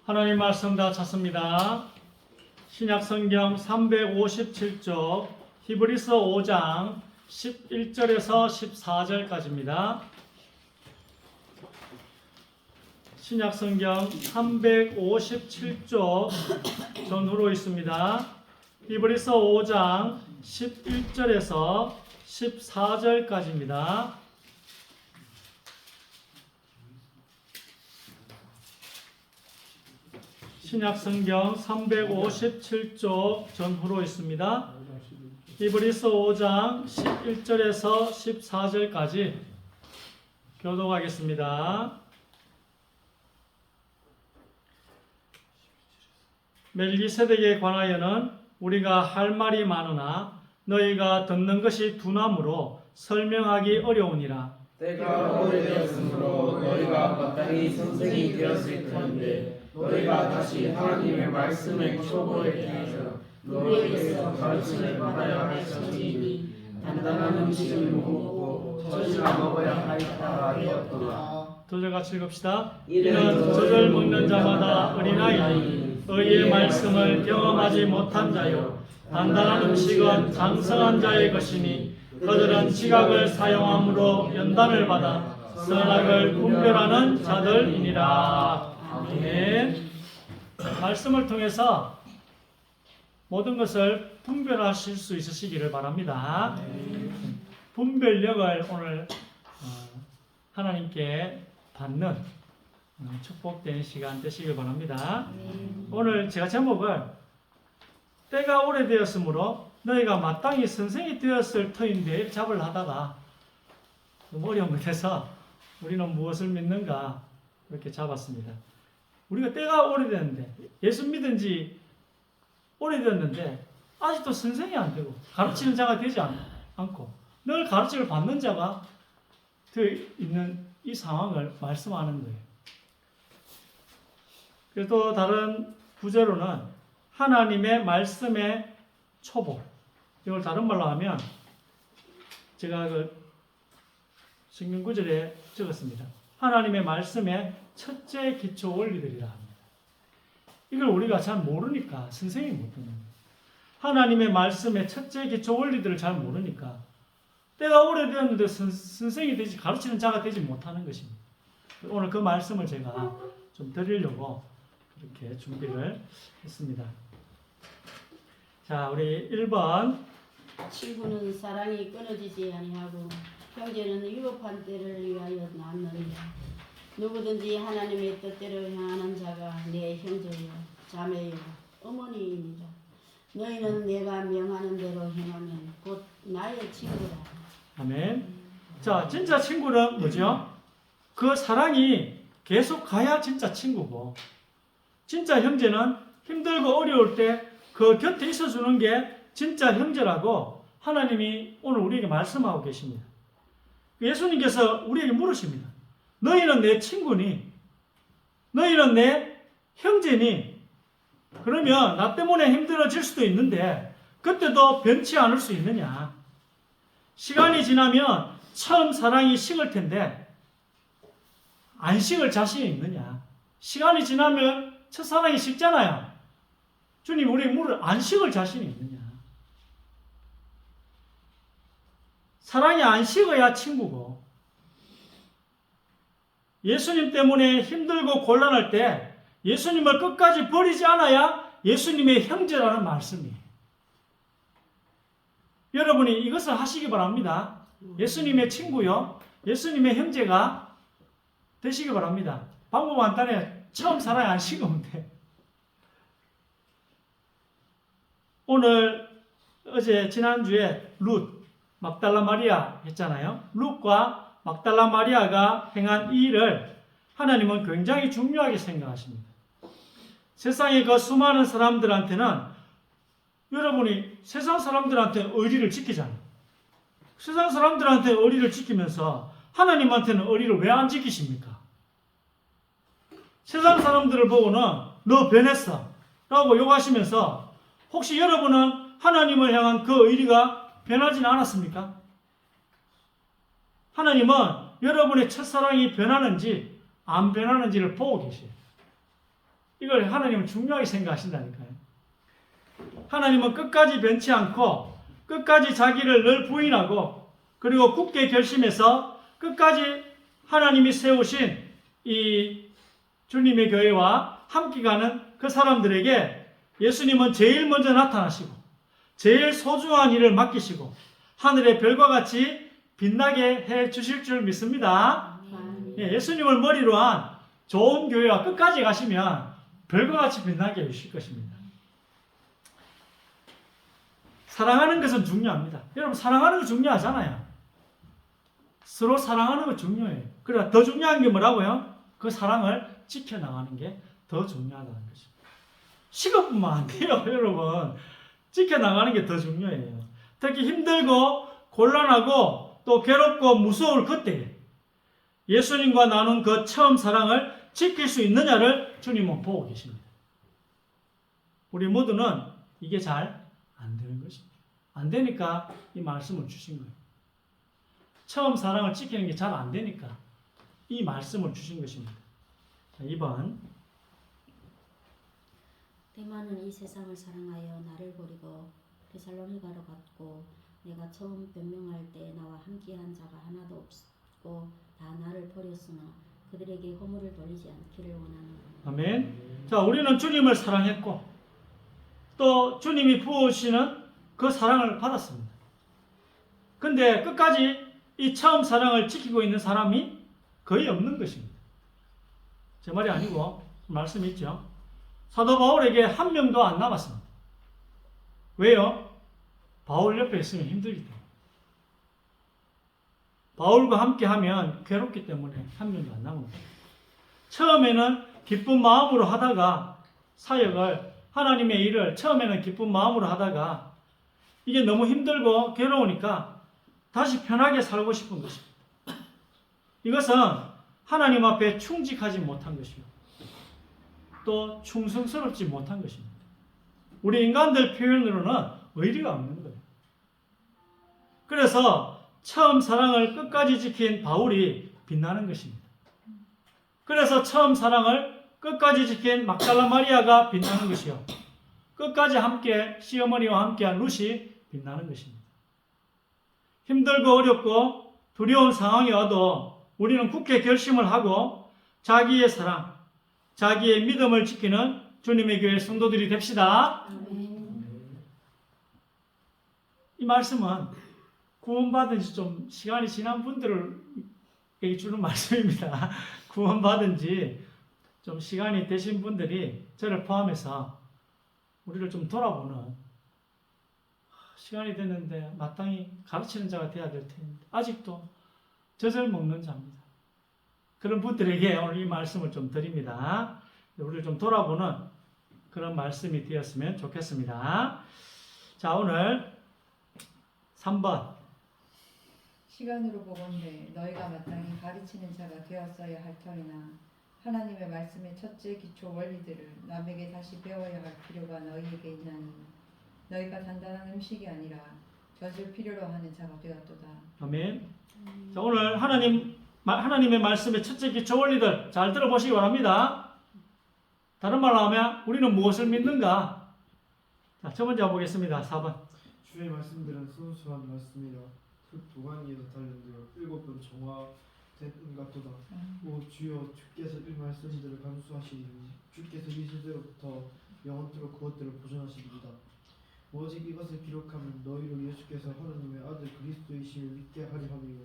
하나님 말씀 다 찾습니다. 신약성경 357쪽 히브리서 5장 11절에서 14절까지입니다. 신약성경 357쪽 전후로 있습니다. 히브리서 5장 11절에서 14절까지입니다. 신약성경 357쪽 전후로 있습니다. 히브리서 5장 11절에서 14절까지 교독하겠습니다. 멜기세덱에 관하여는 우리가 할 말이 많으나 너희가 듣는 것이 둔함으로 설명하기 어려우니라. 때가 오래되었으므로 너희가 마땅히 선생이 되었을 터인데 너희가 다시 하나님의 말씀의 초보에 대해서 너희에게서 가르침을 받아야 할 것이니 단단한 음식을 먹고 젖이나 먹어야 하였다 하였도다. 두 절 같이 읽읍시다. 이는 젖을 먹는 자마다 어린아이니 의의 말씀을 경험하지 못한 자요 단단한 음식은 장성한 자의 것이니 그들은 지각을 사용함으로 연단을 받아 선악을 분별하는 자들이니라. 아멘. 말씀을 통해서 모든 것을 분별하실 수 있으시기를 바랍니다. 분별력을 오늘 하나님께 받는 축복된 시간 되시길 바랍니다. 오늘 제가 제목을 때가 오래되었으므로 너희가 마땅히 선생이 되었을 터인데 잡을 하다가 너무 어려운 것에서 우리는 무엇을 믿는가 이렇게 잡았습니다. 우리가 때가 오래됐는데 예수 믿은 지 오래됐는데 아직도 선생이 안 되고 가르치는 자가 되지 않고 늘 가르침을 받는 자가 되어 있는 이 상황을 말씀하는 거예요. 그리고 또 다른 구절로는 하나님의 말씀의 초보, 이걸 다른 말로 하면 제가 성경 구절에 적었습니다. 하나님의 말씀의 첫째 기초 원리들이라 합니다. 이걸 우리가 잘 모르니까 선생이 못 듣는 거예요. 하나님의 말씀의 첫째 기초 원리들을 잘 모르니까 때가 오래되었는데 선생이 되지 가르치는 자가 되지 못하는 것입니다. 오늘 그 말씀을 제가 좀 드리려고 이렇게 준비를 했습니다. 자, 우리 1번. 친구는 사랑이 끊어지지 아니하고 형제는 위법한 때를 위하여 낳느니라. 누구든지 하나님의 뜻대로 행하는 자가 내 형제요 자매요 어머니이니라. 너희는 내가 명하는 대로 행하면 곧 나의 친구라. 아멘. 자, 진짜 친구는 뭐죠? 그 사랑이 계속 가야 진짜 친구고, 진짜 형제는 힘들고 어려울 때 그 곁에 있어주는 게 진짜 형제라고 하나님이 오늘 우리에게 말씀하고 계십니다. 예수님께서 우리에게 물으십니다. 너희는 내 친구니? 너희는 내 형제니? 그러면 나 때문에 힘들어질 수도 있는데 그때도 변치 않을 수 있느냐? 시간이 지나면 처음 사랑이 식을 텐데 안 식을 자신이 있느냐? 시간이 지나면 첫사랑이 식잖아요. 주님 우리에게 물을 안 식을 자신이 있느냐? 사랑이 안 식어야 친구고, 예수님 때문에 힘들고 곤란할 때 예수님을 끝까지 버리지 않아야 예수님의 형제라는 말씀이에요. 여러분이 이것을 하시기 바랍니다. 예수님의 친구요, 예수님의 형제가 되시기 바랍니다. 방법 간단해요. 처음 사랑이 안 식으면 돼. 오늘 지난주에 룻, 막달라 마리아 했잖아요. 룻과 막달라 마리아가 행한 이 일을 하나님은 굉장히 중요하게 생각하십니다. 세상의 그 수많은 사람들한테는 여러분이 세상 사람들한테 의리를 지키잖아요. 세상 사람들한테 의리를 지키면서 하나님한테는 의리를 왜 안 지키십니까? 세상 사람들을 보고는 너 변했어 라고 욕하시면서 혹시 여러분은 하나님을 향한 그 의리가 변하지는 않았습니까? 하나님은 여러분의 첫사랑이 변하는지 안 변하는지를 보고 계세요. 이걸 하나님은 중요하게 생각하신다니까요. 하나님은 끝까지 변치 않고 끝까지 자기를 늘 부인하고 그리고 굳게 결심해서 끝까지 하나님이 세우신 이 주님의 교회와 함께 가는 그 사람들에게 예수님은 제일 먼저 나타나시고 제일 소중한 일을 맡기시고 하늘의 별과 같이 빛나게 해 주실 줄 믿습니다. 예수님을 머리로 한 좋은 교회와 끝까지 가시면 별과 같이 빛나게 해 주실 것입니다. 사랑하는 것은 중요합니다. 여러분 사랑하는 거 중요하잖아요. 서로 사랑하는 거 중요해요. 그러나 더 중요한 게 뭐라고요? 그 사랑을 지켜나가는 게 더 중요하다는 거죠. 식업뿐만 안 돼요, 여러분. 지켜나가는 게 더 중요해요. 특히 힘들고 곤란하고 또 괴롭고 무서울 그때에 예수님과 나눈 그 처음 사랑을 지킬 수 있느냐를 주님은 보고 계십니다. 우리 모두는 이게 잘 안 되는 것입니다. 안 되니까 이 말씀을 주신 거예요. 처음 사랑을 지키는 게 잘 안 되니까 이 말씀을 주신 것입니다. 자, 2번. 대만은 이 세상을 사랑하여 나를 버리고 데살로니가로 갔고 내가 처음 변명할 때 나와 함께한 자가 하나도 없고 다 나를 버렸으나 그들에게 허물을 돌리지 않기를 원하노라. 아멘. 자, 우리는 주님을 사랑했고 또 주님이 부으시는 그 사랑을 받았습니다. 근데 끝까지 이 처음 사랑을 지키고 있는 사람이 거의 없는 것입니다. 제 말이 아니고 말씀이 있죠. 사도 바울에게 한 명도 안 남았습니다. 왜요? 바울 옆에 있으면 힘들기 때문에. 바울과 함께 하면 괴롭기 때문에 한 명도 안 남았습니다. 처음에는 기쁜 마음으로 하다가 사역을 하나님의 일을 처음에는 기쁜 마음으로 하다가 이게 너무 힘들고 괴로우니까 다시 편하게 살고 싶은 것입니다. 이것은 하나님 앞에 충직하지 못한 것이요. 또 충성스럽지 못한 것입니다. 우리 인간들 표현으로는 의리가 없는 거예요. 그래서 처음 사랑을 끝까지 지킨 바울이 빛나는 것입니다. 그래서 처음 사랑을 끝까지 지킨 막달라 마리아가 빛나는 것이요. 끝까지 함께 시어머니와 함께한 룻이 빛나는 것입니다. 힘들고 어렵고 두려운 상황이 와도 우리는 굳게 결심을 하고 자기의 사랑, 자기의 믿음을 지키는 주님의 교회 성도들이 됩시다. 이 말씀은 구원받은 지 좀 시간이 지난 분들에게 주는 말씀입니다. 구원받은 지 좀 시간이 되신 분들이 저를 포함해서 우리를 좀 돌아보는 시간이 됐는데 마땅히 가르치는 자가 돼야 될 텐데 아직도 젖을 먹는 자입니다. 그런 분들에게 오늘 이 말씀을 좀 드립니다. 우리를 좀 돌아보는 그런 말씀이 되었으면 좋겠습니다. 자, 오늘 3번. 시간으로 보건대 너희가 마땅히 가르치는 자가 되었어야 할 터이나 하나님의 말씀의 첫째 기초 원리들을 남에게 다시 배워야 할 필요가 너희에게 있나니 너희가 단단한 음식이 아니라 젖을 필요로 하는 자가 되었도다. 아멘. 자, 오늘 하나님의 말씀의 첫째 기초 원리들 잘 들어보시기 바랍니다. 다른 말로 하면 우리는 무엇을 믿는가? 자, 첫 번째 보겠습니다. 4번. 주의 말씀들은 순수한 말씀이라 그 도가니에서 단련되어 7번 정화된 은 같도다. 오 주여 주께서 이 말씀들을 감수하시니 주께서 이 세대로부터 영원토록 그것들을 보존하시리이다. 오직 이것을 기록하면 너희로 예수께서 하나님의 아들 그리스도이심을 믿게 하려 함이요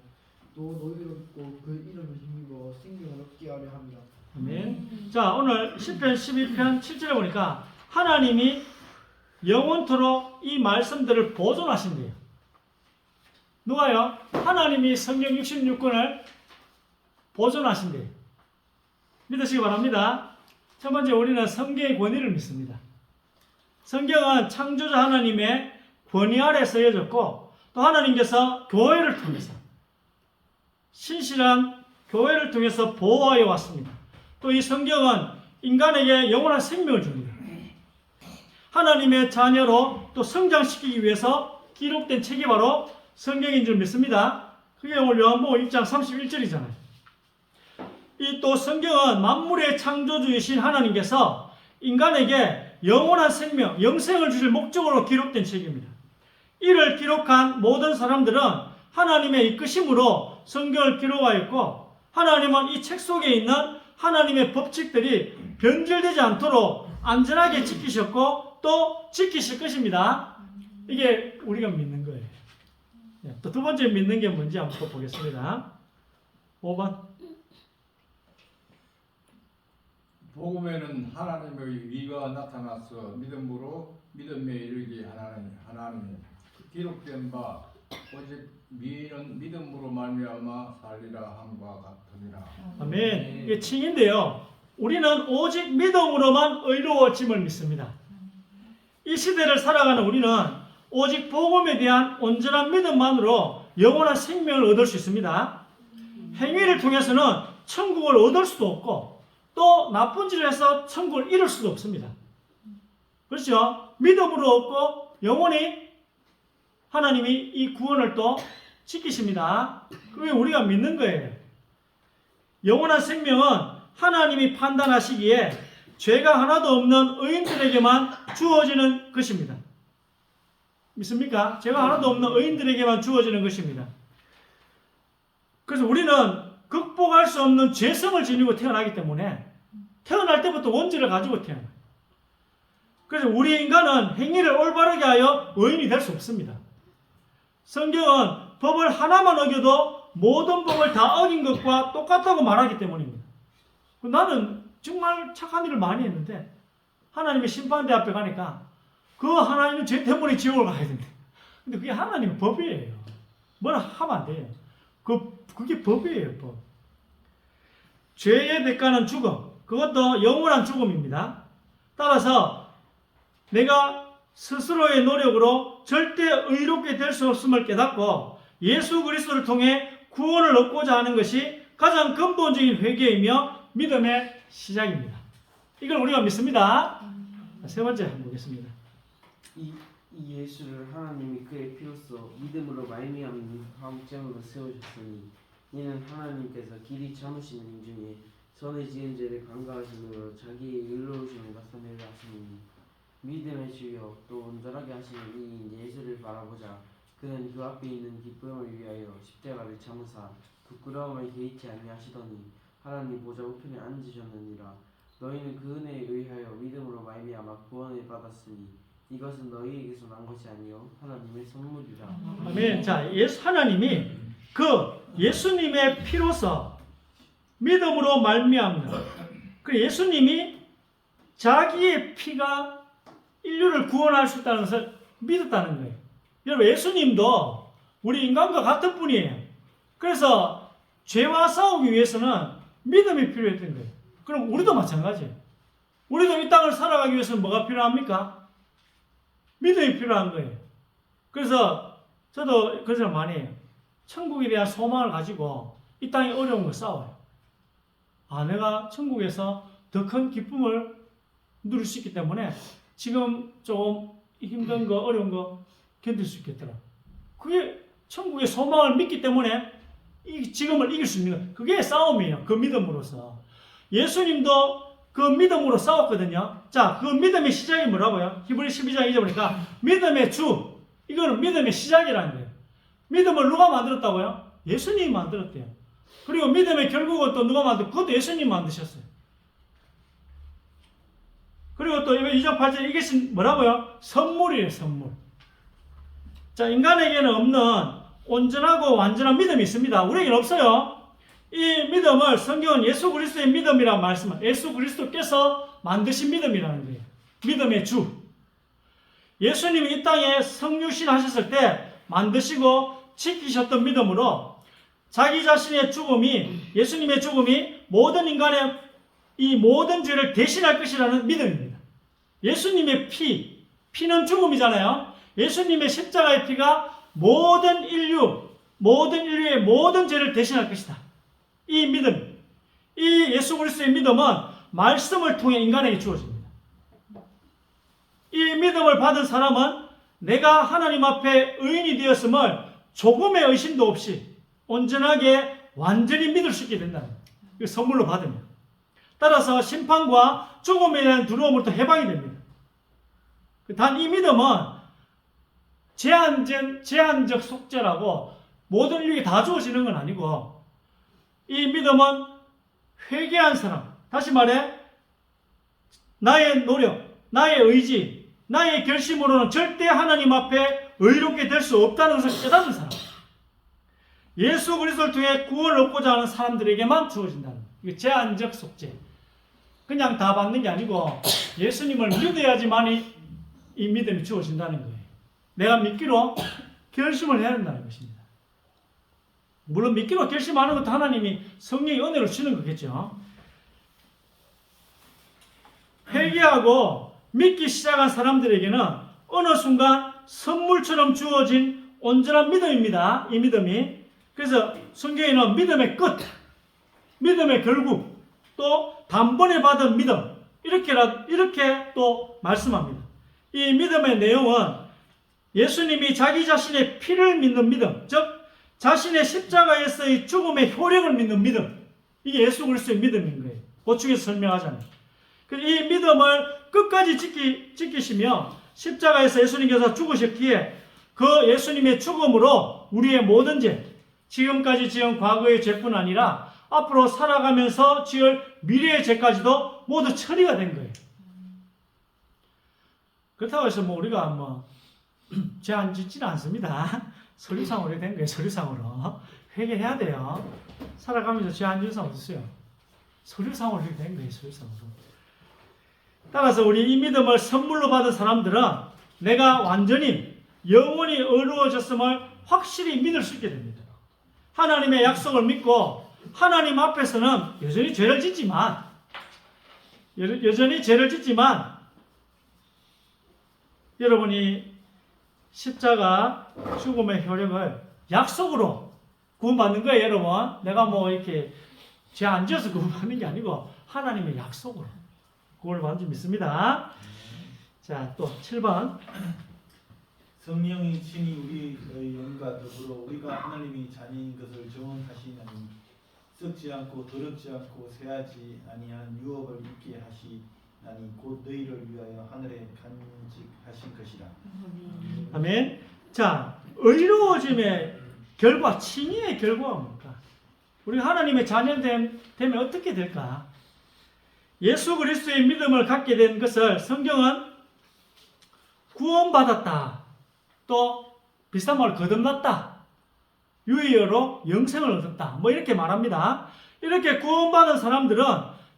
또 너희로 믿고 그 이름을 힘입어 생명을 얻게 하려 함이라. 아멘. 자, 오늘 10편 12편 7절에 보니까 하나님이 영원토록 이 말씀들을 보존하신대요. 누가요? 하나님이 성경 66권을 보존하신대요. 믿으시기 바랍니다. 첫 번째, 우리는 성경의 권위를 믿습니다. 성경은 창조자 하나님의 권위 아래 쓰여졌고 또 하나님께서 교회를 통해서 신실한 교회를 통해서 보호하여 왔습니다. 또 이 성경은 인간에게 영원한 생명을 줍니다. 하나님의 자녀로 또 성장시키기 위해서 기록된 책이 바로 성경인 줄 믿습니다. 그게 오늘 요한복음 1장 31절이잖아요. 이 또 성경은 만물의 창조주이신 하나님께서 인간에게 영원한 생명, 영생을 주실 목적으로 기록된 책입니다. 이를 기록한 모든 사람들은 하나님의 이끄심으로 성경을 기록하였고, 하나님은 이 책 속에 있는 하나님의 법칙들이 변질되지 않도록 안전하게 지키셨고 또 지키실 것입니다. 이게 우리가 믿는 거예요. 또 두 번째 믿는 게 뭔지 한번 또 보겠습니다. 5번. 복음에는 하나님의 위가 나타나서 믿음에 이르게 하나님 기록된 바 오직 믿음으로 말미암아 살리라 함과 같으니라. 아멘. 이게 칭인데요. 우리는 오직 믿음으로만 의로워짐을 믿습니다. 이 시대를 살아가는 우리는 오직 복음에 대한 온전한 믿음만으로 영원한 생명을 얻을 수 있습니다. 행위를 통해서는 천국을 얻을 수도 없고 또 나쁜 짓을 해서 천국을 잃을 수도 없습니다. 그렇죠? 믿음으로 얻고 영원히 하나님이 이 구원을 또 지키십니다. 그게 우리가 믿는 거예요. 영원한 생명은 하나님이 판단하시기에 죄가 하나도 없는 의인들에게만 주어지는 것입니다. 믿습니까? 죄가 하나도 없는 의인들에게만 주어지는 것입니다. 그래서 우리는 극복할 수 없는 죄성을 지니고 태어나기 때문에 태어날 때부터 원죄를 가지고 태어나요. 그래서 우리 인간은 행위를 올바르게 하여 의인이 될 수 없습니다. 성경은 법을 하나만 어겨도 모든 법을 다 어긴 것과 똑같다고 말하기 때문입니다. 나는 정말 착한 일을 많이 했는데 하나님의 심판대 앞에 가니까 그 하나님은 죄 때문에 지옥을 가야 된대. 근데 그게 하나님의 법이에요. 뭐라 하면 안 돼요. 그게 법이에요, 법. 죄의 대가는 죽음. 그것도 영원한 죽음입니다. 따라서 내가 스스로의 노력으로 절대 의롭게 될 수 없음을 깨닫고 예수 그리스도를 통해 구원을 얻고자 하는 것이 가장 근본적인 회개이며 믿음의 시작입니다. 이걸 우리가 믿습니다. 세 번째 한번 보겠습니다. 이 예수를 하나님이 그의 피로써 믿음으로 말미암는 화목제물로 세우셨으니 이는 하나님께서 길이 참으시는 인 중에 선을 지은 죄를 간과하심으로 자기의 의로우심을 나타내려 하시니 믿음의 주여 또 온전하게 하시는 이인 예수를 바라보자. 그는 그 앞에 있는 기쁨을 위하여 십자가를 참으사 부끄러움을 개의치 아니하시더니 하나님 보좌 우편에 앉으셨느니라. 너희는 그 은혜에 의하여 믿음으로 말미암아 구원을 받았으니 이것은 너희에게서 난 것이 아니요 하나님의 선물이라. 아멘. 자, 하나님이 그 예수님의 피로서 믿음으로 말미암는 그 예수님이 자기의 피가 인류를 구원할 수 있다는 것을 믿었다는 거예요. 여러분, 예수님도 우리 인간과 같은 분이에요. 그래서 죄와 싸우기 위해서는 믿음이 필요했던 거예요. 그럼 우리도 마찬가지예요. 우리도 이 땅을 살아가기 위해서는 뭐가 필요합니까? 믿음이 필요한 거예요. 그래서 저도 그런 생각 많이 해요. 천국에 대한 소망을 가지고 이 땅에 어려운 걸 싸워요. 내가 천국에서 더 큰 기쁨을 누릴 수 있기 때문에 지금 좀 힘든 거, 어려운 거 견딜 수 있겠더라. 그게 천국의 소망을 믿기 때문에 지금을 이길 수 있는 거예요. 그게 싸움이에요. 그 믿음으로서. 예수님도 그 믿음으로 싸웠거든요. 자, 그 믿음의 시작이 뭐라고요? 히브리 12장 2절 보니까 믿음의 주. 이거는 믿음의 시작이라는 거예요. 믿음을 누가 만들었다고요? 예수님이 만들었대요. 그리고 믿음의 결국은 또 누가 만들었고 그것도 예수님이 만드셨어요. 그리고 또 2장 8절 이것이 뭐라고요? 선물이에요, 선물. 자, 인간에게는 없는 온전하고 완전한 믿음이 있습니다. 우리에게는 없어요. 이 믿음을 성경은 예수 그리스도의 믿음이라고 말씀합니다. 예수 그리스도께서 만드신 믿음이라는 거예요. 믿음의 주. 예수님이 이 땅에 성육신 하셨을 때 만드시고 지키셨던 믿음으로 자기 자신의 죽음이, 예수님의 죽음이 모든 인간의 이 모든 죄를 대신할 것이라는 믿음입니다. 예수님의 피는 죽음이잖아요. 예수님의 십자가의 피가 모든 인류의 모든 죄를 대신할 것이다. 이 믿음, 이 예수 그리스도의 믿음은 말씀을 통해 인간에게 주어집니다. 이 믿음을 받은 사람은 내가 하나님 앞에 의인이 되었음을 조금의 의심도 없이 온전하게 완전히 믿을 수 있게 된다는 거예요. 선물로 받으면. 따라서 심판과 죽음에 대한 두려움으로부터 해방이 됩니다. 단 이 믿음은 제한적 속죄라고 모든 인류에 다 주어지는 건 아니고, 이 믿음은 회개한 사람, 다시 말해 나의 노력, 나의 의지, 나의 결심으로는 절대 하나님 앞에 의롭게 될 수 없다는 것을 깨닫는 사람, 예수 그리스도를 통해 구원을 얻고자 하는 사람들에게만 주어진다는 거예요. 이게 제한적 속죄. 그냥 다 받는 게 아니고 예수님을 믿어야지만 이 믿음이 주어진다는 거예요. 내가 믿기로 결심을 해야 된다는 것입니다. 물론 믿기로 결심하는 것도 하나님이 성령의 은혜를 주는 거겠죠. 회개하고 믿기 시작한 사람들에게는 어느 순간 선물처럼 주어진 온전한 믿음입니다. 이 믿음이. 그래서 성경에는 믿음의 끝, 믿음의 결국, 또 단번에 받은 믿음, 이렇게 또 말씀합니다. 이 믿음의 내용은 예수님이 자기 자신의 피를 믿는 믿음, 즉 자신의 십자가에서의 죽음의 효력을 믿는 믿음, 이게 예수 그리스도의 믿음인 거예요. 보충해서 설명하자면, 이 믿음을 끝까지 지키시며 십자가에서 예수님께서 죽으셨기에 그 예수님의 죽음으로 우리의 모든 죄, 지금까지 지은 과거의 죄뿐 아니라 앞으로 살아가면서 지을 미래의 죄까지도 모두 처리가 된 거예요. 그렇다고 해서 우리가 죄 안 짓지는 않습니다. 서류상으로 된 거예요. 서류상으로 회개해야 돼요. 살아가면서 죄 안 짓는 사람 없어요. 서류상으로 된 거예요. 서류상으로. 따라서 우리 이 믿음을 선물로 받은 사람들은 내가 완전히 영원히 의로워졌음을 확실히 믿을 수 있게 됩니다. 하나님의 약속을 믿고 하나님 앞에서는 여전히 죄를 짓지만 여러분이 십자가 죽음의 효력을 약속으로 구원받는 거예요, 여러분. 내가 이렇게 죄 안 지어서 구원받는 게 아니고 하나님의 약속으로 구원을 받는 줄 믿습니다. 자, 또 7번. 성령이 친히 우리의 영과 더불어 우리가 하나님이 자녀인 것을 증언하시나니 썩지 않고 더럽지 않고 쇠하지 아니한 유업을 입게 하시나니 곧 너희를 위하여 하늘에 간직하신 것이라. 아멘. 자, 의로워짐의 결과, 칭의의 결과가 뭡니까? 우리 하나님의 자녀되면 어떻게 될까? 예수 그리스도의 믿음을 갖게 된 것을 성경은 구원받았다, 또 비슷한 말로 거듭났다, 유의어로 영생을 얻었다, 이렇게 말합니다. 이렇게 구원받은 사람들은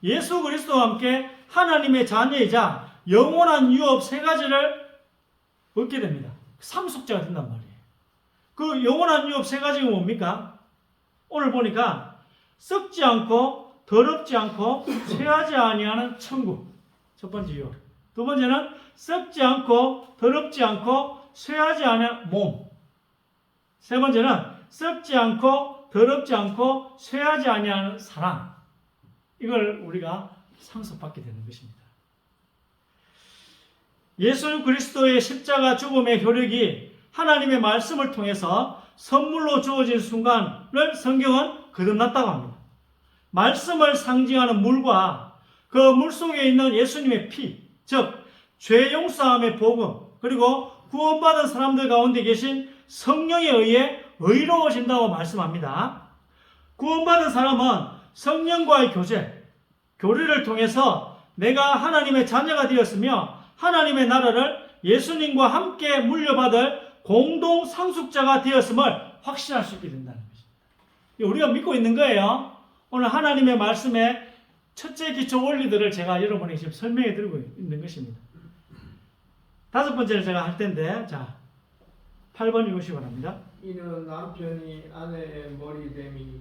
예수 그리스도와 함께 하나님의 자녀이자 영원한 유업 세 가지를 얻게 됩니다. 상속자가 된단 말이에요. 그 영원한 유업 세 가지가 뭡니까? 오늘 보니까 썩지 않고 더럽지 않고 쇠하지 아니하는 천국, 첫 번째 유업. 두 번째는 썩지 않고 더럽지 않고 쇠하지 아니하는 몸. 세 번째는 썩지 않고 더럽지 않고 쇠하지 아니하는 사랑. 이걸 우리가 상속받게 되는 것입니다. 예수 그리스도의 십자가 죽음의 효력이 하나님의 말씀을 통해서 선물로 주어진 순간을 성경은 거듭났다고 합니다. 말씀을 상징하는 물과 그 물 속에 있는 예수님의 피, 즉 죄 용서함의 복음, 그리고 구원받은 사람들 가운데 계신 성령에 의해 의로워진다고 말씀합니다. 구원받은 사람은 성령과의 교리를 통해서 내가 하나님의 자녀가 되었으며 하나님의 나라를 예수님과 함께 물려받을 공동 상속자가 되었음을 확신할 수 있게 된다는 것입니다. 우리가 믿고 있는 거예요. 오늘 하나님의 말씀의 첫째 기초 원리들을 제가 여러분에게 지금 설명해 드리고 있는 것입니다. 다섯 번째를 제가 할 텐데, 자, 8번 읽으시기 바랍니다. 이는 남편이 아내의 머리됨이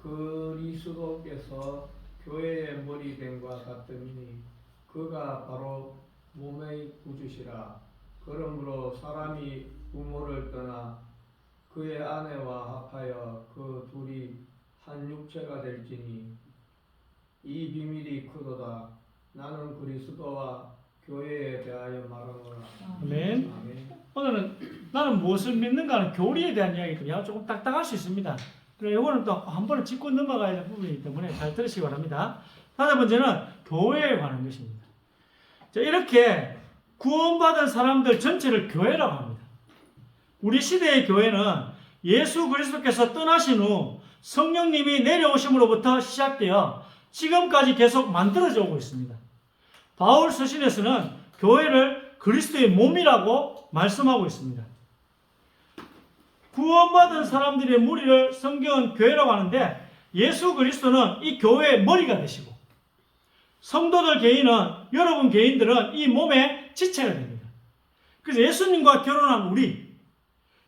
그리스도께서 교회의 머리됨과 같으니 그가 바로 몸의 구주시라. 그러므로 사람이 부모를 떠나 그의 아내와 합하여 그 둘이 한 육체가 될지니 이 비밀이 크도다. 나는 그리스도와 교회에 대하여 말하노라. 아멘. 아멘. 오늘은 나는 무엇을 믿는가 하는 교리에 대한 이야기입니다. 조금 딱딱할 수 있습니다. 그래서 이거는 또 한 번에 짚고 넘어가야 될 부분이기 때문에 잘 들으시기 바랍니다. 다섯 번째는 교회에 관한 것입니다. 자, 이렇게 구원받은 사람들 전체를 교회라고 합니다. 우리 시대의 교회는 예수 그리스도께서 떠나신 후 성령님이 내려오심으로부터 시작되어 지금까지 계속 만들어져 오고 있습니다. 바울 서신에서는 교회를 그리스도의 몸이라고 말씀하고 있습니다. 구원받은 사람들의 무리를 성경은 교회라고 하는데 예수 그리스도는 이 교회의 머리가 되시고 성도들 개인은 여러분 개인들은 이 몸의 지체가 됩니다. 그래서 예수님과 결혼한 우리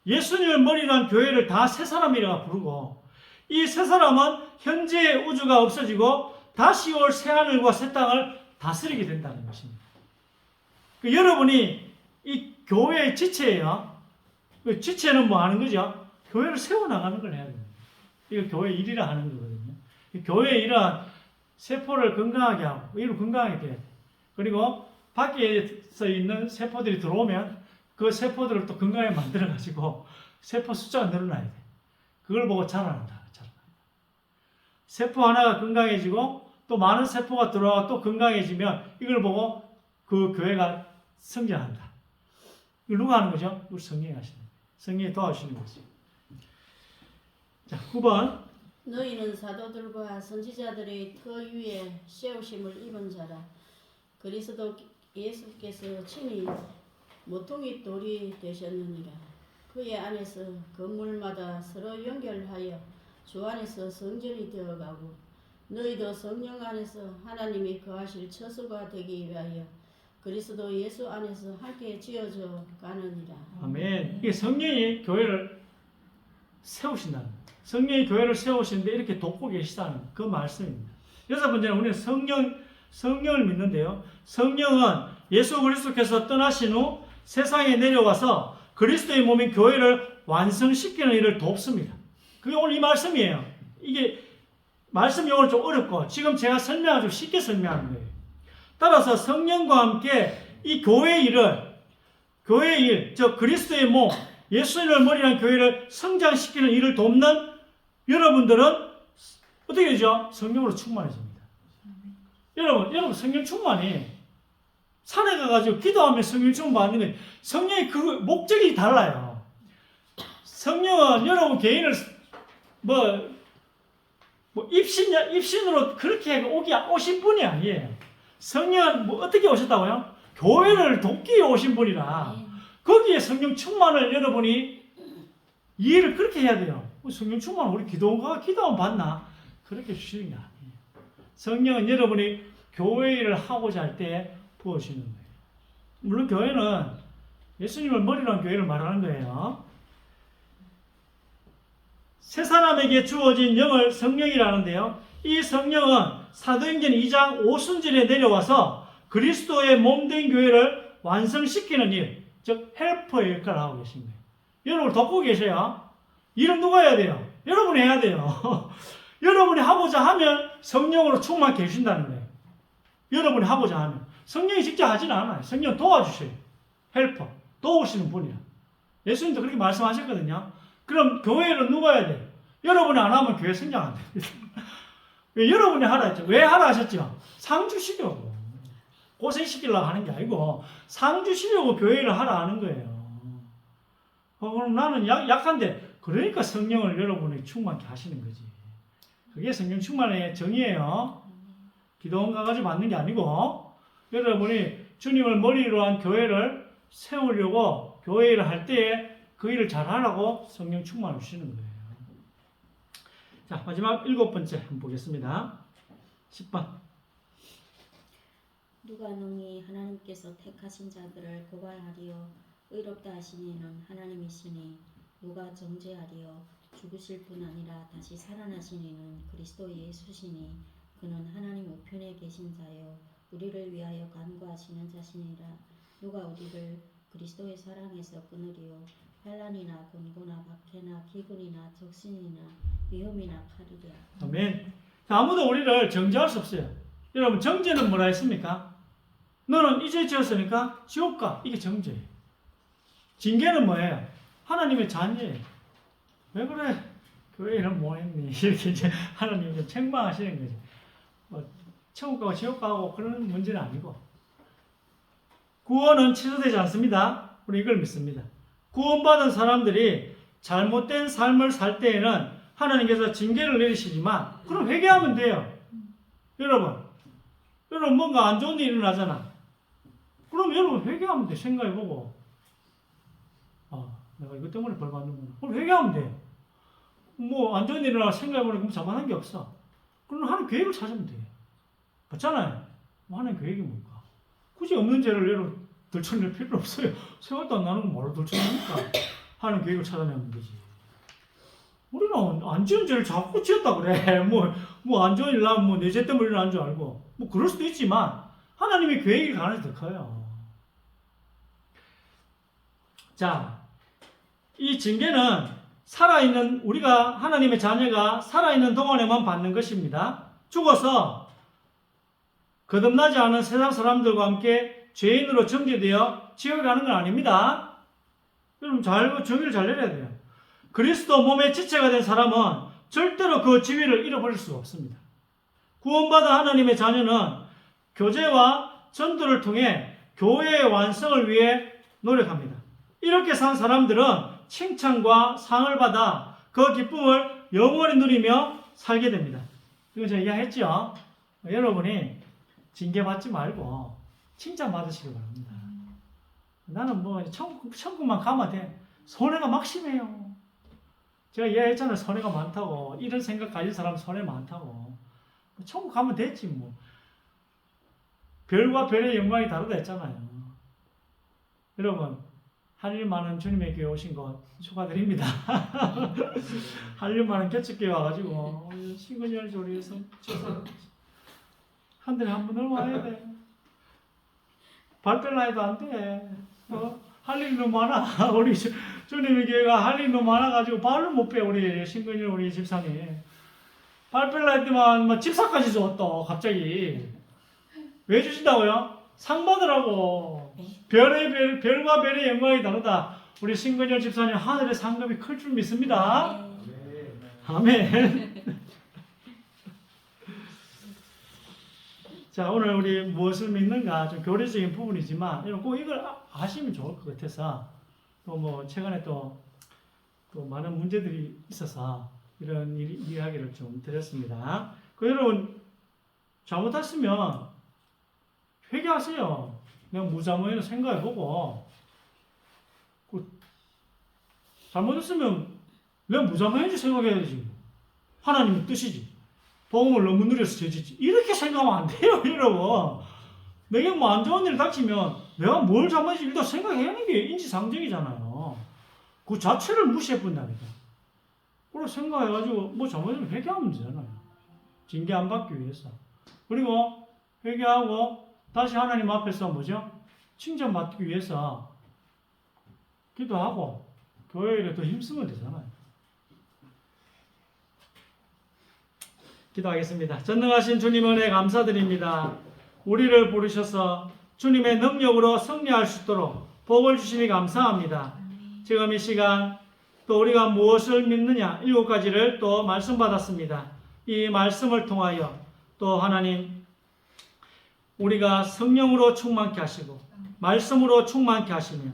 예수님을 머리로 한 교회를 다 새 사람이라고 부르고 이 새 사람은 현재의 우주가 없어지고 다시 올 새하늘과 새 땅을 다스리게 된다는 것입니다. 여러분이 이 교회의 지체예요. 지체는 뭐 하는 거죠? 교회를 세워나가는 걸 해야 됩니다. 이거 교회 일이라 하는 거거든요. 교회의 일은 세포를 건강하게 하고, 이를 건강하게 돼야 돼. 그리고 밖에서 있는 세포들이 들어오면 그 세포들을 또 건강하게 만들어가지고 세포 숫자가 늘어나야 돼. 그걸 보고 자라난다. 세포 하나가 건강해지고 또 많은 세포가 들어와 또 건강해지면 이걸 보고 그 교회가 성장한다. 이걸 누가 하는 거죠? 우리 성령이 하시는 거예요. 성령이 도와주시는 거죠. 자, 9번. 너희는 사도들과 선지자들의 그 위에 세우심을 입은 자라. 그리스도 예수께서 친히 모퉁이 돌이 되셨느니라. 그의 안에서 건물마다 서로 연결하여 주 안에서 성전이 되어가고 너희도 성령 안에서 하나님이 거하실 처소가 되기 위하여 그리스도 예수 안에서 함께 지어져 가느니라. 아멘. 이게 성령이 교회를 세우신다는 거예요. 성령이 교회를 세우시는데 이렇게 돕고 계시다는 그 말씀입니다. 여섯 번째는 우리는 성령을 믿는데요. 성령은 예수 그리스도께서 떠나신 후 세상에 내려와서 그리스도의 몸인 교회를 완성시키는 일을 돕습니다. 그게 오늘 이 말씀이에요. 이게 말씀 용어는 좀 어렵고 지금 제가 설명을 좀 쉽게 설명하는 거예요. 따라서 성령과 함께 이 교회의 일, 즉 그리스도의 몸, 예수님을 머리란 교회를 성장시키는 일을 돕는 여러분들은 어떻게 되죠? 성령으로 충만해집니다. 여러분 성령 충만이 산에 가가지고 기도하면 성령 충만 받는 거예요. 성령의 그 목적이 달라요. 성령은 여러분 개인을 입신으로 그렇게 오신 분이 아니에요. 성령은 어떻게 오셨다고요? 교회를 돕기 위해 오신 분이라 거기에 성령 충만을 여러분이 이해를 그렇게 해야 돼요. 성령 충만 우리 기도원가가 기도하면 받나? 그렇게 주시는 게 아니에요. 성령은 여러분이 교회 일을 하고자 할 때 부어주시는 거예요. 물론 교회는 예수님을 머리로 한 교회를 말하는 거예요. 새 사람에게 주어진 영을 성령이라는데요. 이 성령은 사도행전 2장 5순절에 내려와서 그리스도의 몸된 교회를 완성시키는 일, 즉 헬퍼의 역할을 하고 계십니다. 여러분을 돕고 계셔요. 일은 누가 해야 돼요? 여러분이 해야 돼요. 여러분이 하고자 하면 성령으로 충만케 해주신다는 거예요. 여러분이 하고자 하면. 성령이 직접 하지는 않아요. 성령은 도와주셔요. 헬퍼, 도우시는 분이야. 예수님도 그렇게 말씀하셨거든요. 그럼 교회를 누가 해야 돼요? 여러분이 안 하면 교회 성장 안 됩니다. 왜 여러분이 하라 했죠? 왜 하라 하셨죠? 상 주시려고. 고생시키려고 하는 게 아니고 상 주시려고 교회를 하라 하는 거예요. 그럼 나는 약한데 그러니까 성령을 여러분이 충만케 하시는 거지. 그게 성령 충만의 정의예요. 기도원 가가지고 받는 게 아니고 여러분이 주님을 머리로 한 교회를 세우려고 교회 일을 할 때에 그 일을 잘하라고 성령 충만을 주시는 거예요. 자, 마지막 7번째 한번 보겠습니다. 10번. 누가 능히 하나님께서 택하신 자들을 고발하리요 의롭다 하신 이는 하나님이시니 누가 정죄하리요 죽으실 뿐 아니라 다시 살아나신 이는 그리스도 예수시니 그는 하나님 우편에 계신 자요 우리를 위하여 간구하시는 자시니라. 누가 우리를 그리스도의 사랑에서 끊으리요 환난이나 곤고나 박해나 기근이나 적신이나 위험이나 칼이랴. 아멘. 자, 아무도 우리를 정죄할 수 없어요. 여러분 정죄는 뭐라 했습니까? 너는 이제 지었으니까 지옥 가. 이게 정죄예요. 징계는 뭐예요? 하나님의 자녀예요. 왜 그래? 교회 이런 뭐 했니? 이렇게 이제 하나님이 책망하시는 거죠. 천국 가고 지옥 가고 그런 문제는 아니고 구원은 취소되지 않습니다. 우리 이걸 믿습니다. 구원받은 사람들이 잘못된 삶을 살 때에는 하나님께서 징계를 내리시지만 그럼 회개하면 돼요. 여러분 뭔가 안 좋은 일이 일어나잖아. 그럼 여러분 회개하면 돼. 생각해보고 내가 이것 때문에 벌 받는구나. 그럼 회개하면 돼요. 뭐 안 좋은 일이 일어나 생각해보니까 그럼 자만한 게 없어. 그럼 하나님 계획을 찾으면 돼요. 맞잖아요. 뭐 하나님 계획이 뭔가. 굳이 없는 죄를 여러분 들춰낼 필요 없어요. 생각도 안 나는 건 뭐로 들춰냅니까? 하나님 계획을 찾아내면 되지. 우리는 안 지은 죄를 자꾸 지었다 그래. 뭐 안 좋은 일 나면 뭐 내 죄 때문에 일어난 줄 알고. 뭐 그럴 수도 있지만 하나님의 계획이 가능성이 더 커요. 자, 이 징계는 살아있는 우리가 하나님의 자녀가 살아있는 동안에만 받는 것입니다. 죽어서 거듭나지 않은 세상 사람들과 함께 죄인으로 정죄되어 지옥에 가는 건 아닙니다. 여러분 정의를 잘 내려야 돼요. 그리스도 몸의 지체가 된 사람은 절대로 그 지위를 잃어버릴 수가 없습니다. 구원받은 하나님의 자녀는 교제와 전도를 통해 교회의 완성을 위해 노력합니다. 이렇게 산 사람들은 칭찬과 상을 받아 그 기쁨을 영원히 누리며 살게 됩니다. 이거 제가 이야기했죠. 여러분이 징계받지 말고 칭찬 받으시기 바랍니다. 나는 뭐 천국만 가면 돼. 손해가 막심해요. 제가 이야기했잖아요. 손해가 많다고. 이런 생각 가진 사람 손해 많다고. 천국 가면 됐지 뭐. 별과 별의 영광이 다르다 했잖아요. 여러분 할 일 많은 주님의 교회 오신 것 축하드립니다. 할 일 많은 개척교회 와가지고 신근열 조리에서 한 달에 한 번을 와야 돼. 발표를 해도 안 돼. 할 일이 너무 많아. 우리 주님의 교회가 할 일이 너무 많아가지고 발을 못 빼. 우리 신근열 우리 집사님. 발표를 할 때만 뭐 집사까지 줘 또 갑자기. 왜 주신다고요? 상 받으라고. 별과 별의 영광이 다르다. 우리 신근열 집사님 하늘의 상급이 클 줄 믿습니다. 아멘. 자, 오늘 우리 무엇을 믿는가 좀 교리적인 부분이지만 꼭 이걸 아시면 좋을 것 같아서 또 뭐 최근에 또 많은 문제들이 있어서 이런 이야기를 좀 드렸습니다. 여러분 잘못했으면 회개하세요. 내가 무자모에는 생각해보고 잘못했으면 내가 무자모인지 생각해야지. 하나님의 뜻이지. 복음을 너무 누려서 죄짓지. 이렇게 생각하면 안 돼요, 여러분. 내게 뭐 안 좋은 일 닥치면 내가 뭘 잘못했지 일단 생각해야 게 인지상정이잖아요. 그 자체를 무시해본다니까. 그걸 생각해가지고 뭐 잘못했으면 회개하면 되잖아요. 징계 안 받기 위해서. 그리고 회개하고 다시 하나님 앞에서 뭐죠? 칭찬받기 위해서 기도하고 교회에 더 힘쓰면 되잖아요. 기도하겠습니다. 전능하신 주님 은혜 감사드립니다. 우리를 부르셔서 주님의 능력으로 승리할 수 있도록 복을 주시니 감사합니다. 지금 이 시간 또 우리가 무엇을 믿느냐 7가지를 또 말씀 받았습니다. 이 말씀을 통하여 또 하나님 우리가 성령으로 충만케 하시고 말씀으로 충만케 하시며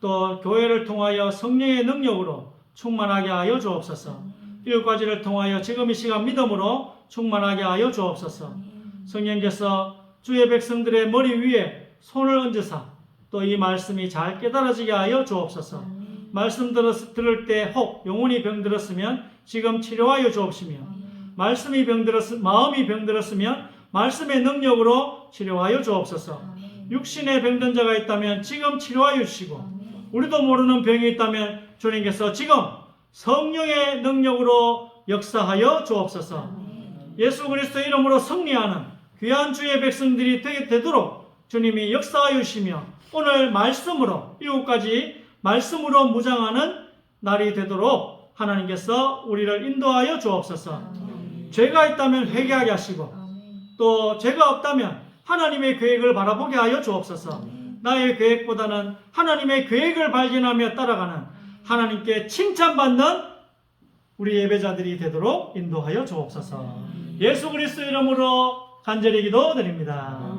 또 교회를 통하여 성령의 능력으로 충만하게 하여 주옵소서. 7가지를 통하여 지금 이 시간 믿음으로 충만하게 하여 주옵소서. 성령께서 주의 백성들의 머리 위에 손을 얹으사 또 이 말씀이 잘 깨달아지게 하여 주옵소서. 말씀 들을 때 혹 영혼이 병들었으면 지금 치료하여 주옵시며 마음이 병들었으면 말씀의 능력으로 치료하여 주옵소서. 육신에 병든 자가 있다면 지금 치료하여 주시고 우리도 모르는 병이 있다면 주님께서 지금 성령의 능력으로 역사하여 주옵소서. 예수 그리스도 이름으로 승리하는 귀한 주의 백성들이 되도록 주님이 역사하여 주시며 오늘 말씀으로 7가지 말씀으로 무장하는 날이 되도록 하나님께서 우리를 인도하여 주옵소서. 죄가 있다면 회개하게 하시고 또 죄가 없다면 하나님의 계획을 바라보게 하여 주옵소서. 나의 계획보다는 하나님의 계획을 발견하며 따라가는 하나님께 칭찬받는 우리 예배자들이 되도록 인도하여 주옵소서. 예수 그리스도 이름으로 간절히 기도드립니다.